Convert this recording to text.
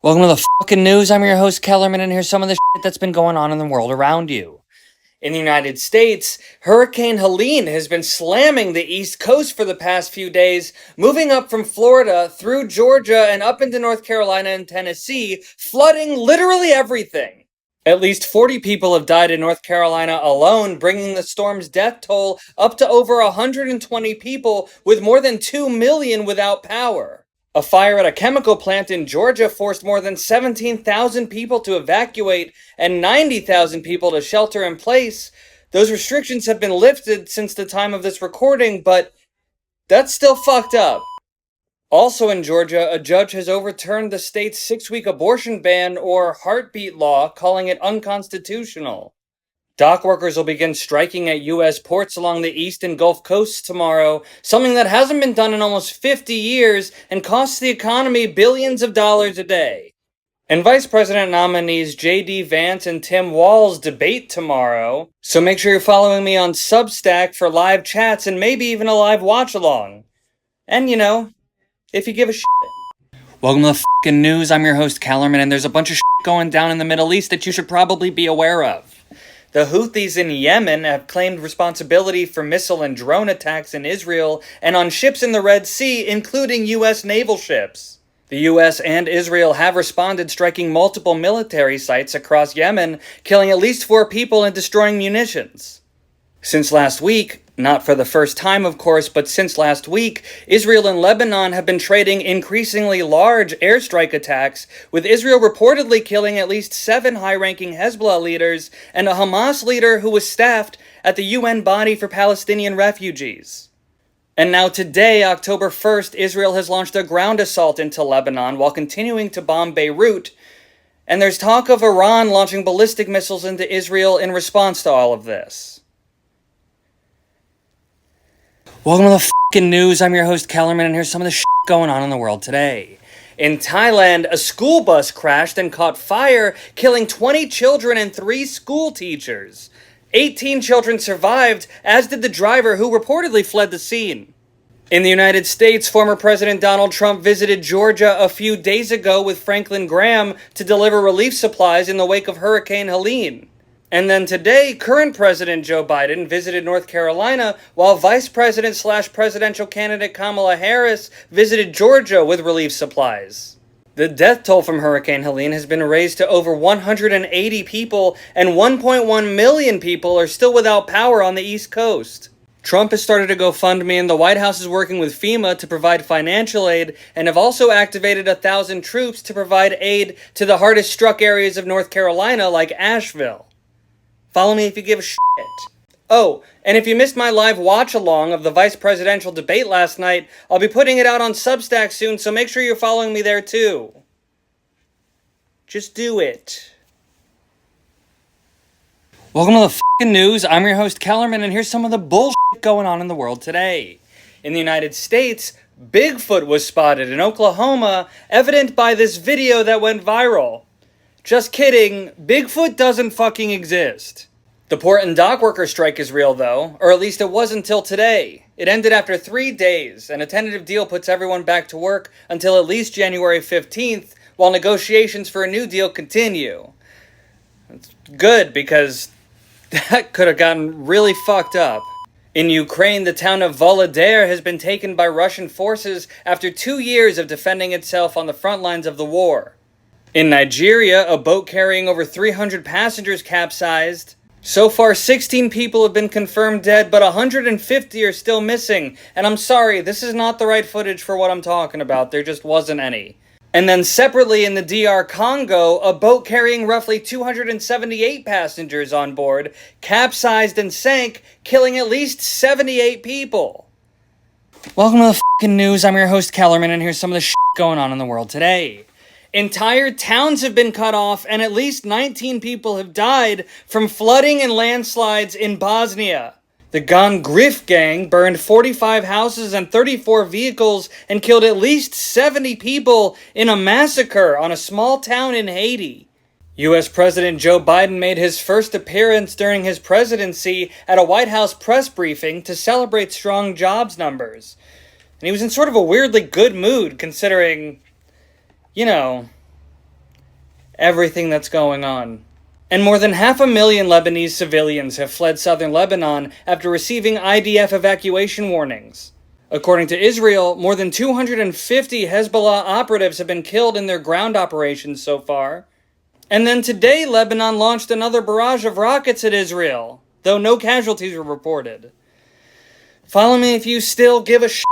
Welcome to the fucking news. I'm your host, Kellerman, and here's some of the shit that's been going on in the world around you. In the United States, Hurricane Helene has been slamming the East Coast for the past few days, moving up from Florida through Georgia and up into North Carolina and Tennessee, flooding literally everything. At least 40 people have died in North Carolina alone, bringing the storm's death toll up to over 120 people, with more than 2 million without power. A fire at a chemical plant in Georgia forced more than 17,000 people to evacuate and 90,000 people to shelter in place. Those restrictions have been lifted since the time of this recording, but that's still fucked up. Also in Georgia, a judge has overturned the state's 6-week abortion ban, or heartbeat law, calling it unconstitutional. Dock workers will begin striking at U.S. ports along the east and Gulf coasts tomorrow, something that hasn't been done in almost 50 years and costs the economy billions of dollars a day. And Vice President nominees J.D. Vance and Tim Walz debate tomorrow, so make sure you're following me on Substack for live chats and maybe even a live watch-along. And, if you give a shit. Welcome to the fucking news. I'm your host, Kellerman, and there's a bunch of shit going down in the Middle East that you should probably be aware of. The Houthis in Yemen have claimed responsibility for missile and drone attacks in Israel and on ships in the Red Sea, including U.S. naval ships. The U.S. and Israel have responded, striking multiple military sites across Yemen, killing at least 4 people and destroying munitions. Since last week, not for the first time of course, but since last week, Israel and Lebanon have been trading increasingly large airstrike attacks, with Israel reportedly killing at least 7 high-ranking Hezbollah leaders and a Hamas leader who was staffed at the UN body for Palestinian refugees. And now today, October 1st, Israel has launched a ground assault into Lebanon while continuing to bomb Beirut, and there's talk of Iran launching ballistic missiles into Israel in response to all of this. Welcome to the fucking news. I'm your host, Kellerman, and here's some of the shit going on in the world today. In Thailand, a school bus crashed and caught fire, killing 20 children and 3 school teachers. 18 children survived, as did the driver, who reportedly fled the scene. In the United States, former President Donald Trump visited Georgia a few days ago with Franklin Graham to deliver relief supplies in the wake of Hurricane Helene. And then today, current President Joe Biden visited North Carolina, while Vice President/presidential candidate Kamala Harris visited Georgia with relief supplies. The death toll from Hurricane Helene has been raised to over 180 people, and 1.1 million people are still without power on the East Coast. Trump has started a GoFundMe, and the White House is working with FEMA to provide financial aid, and have also activated 1,000 troops to provide aid to the hardest struck areas of North Carolina, like Asheville. Follow me if you give a shit. Oh, and if you missed my live watch-along of the vice presidential debate last night, I'll be putting it out on Substack soon, so make sure you're following me there too. Just do it. Welcome to the fucking news. I'm your host, Kellerman, and here's some of the bullshit going on in the world today. In the United States, Bigfoot was spotted in Oklahoma, evident by this video that went viral. Just kidding, Bigfoot doesn't fucking exist. The port and dock worker strike is real though, or at least it was until today. It ended after 3 days, and a tentative deal puts everyone back to work until at least January 15th, while negotiations for a new deal continue. It's good, because that could have gotten really fucked up. In Ukraine, the town of Vuhledar has been taken by Russian forces after 2 years of defending itself on the front lines of the war. In Nigeria, a boat carrying over 300 passengers capsized. So far, 16 people have been confirmed dead, but 150 are still missing. And I'm sorry, this is not the right footage for what I'm talking about. There just wasn't any. And then separately in the DR Congo, a boat carrying roughly 278 passengers on board capsized and sank, killing at least 78 people. Welcome to the fucking news. I'm your host, Kellerman, and here's some of the shit going on in the world today. Entire towns have been cut off, and at least 19 people have died from flooding and landslides in Bosnia. The Gon Grif gang burned 45 houses and 34 vehicles and killed at least 70 people in a massacre on a small town in Haiti. U.S. President Joe Biden made his first appearance during his presidency at a White House press briefing to celebrate strong jobs numbers. And he was in sort of a weirdly good mood, considering, everything that's going on. And more than 500,000 Lebanese civilians have fled southern Lebanon after receiving IDF evacuation warnings. According to Israel, more than 250 Hezbollah operatives have been killed in their ground operations so far. And then today, Lebanon launched another barrage of rockets at Israel, though no casualties were reported. Follow me if you still give a shit.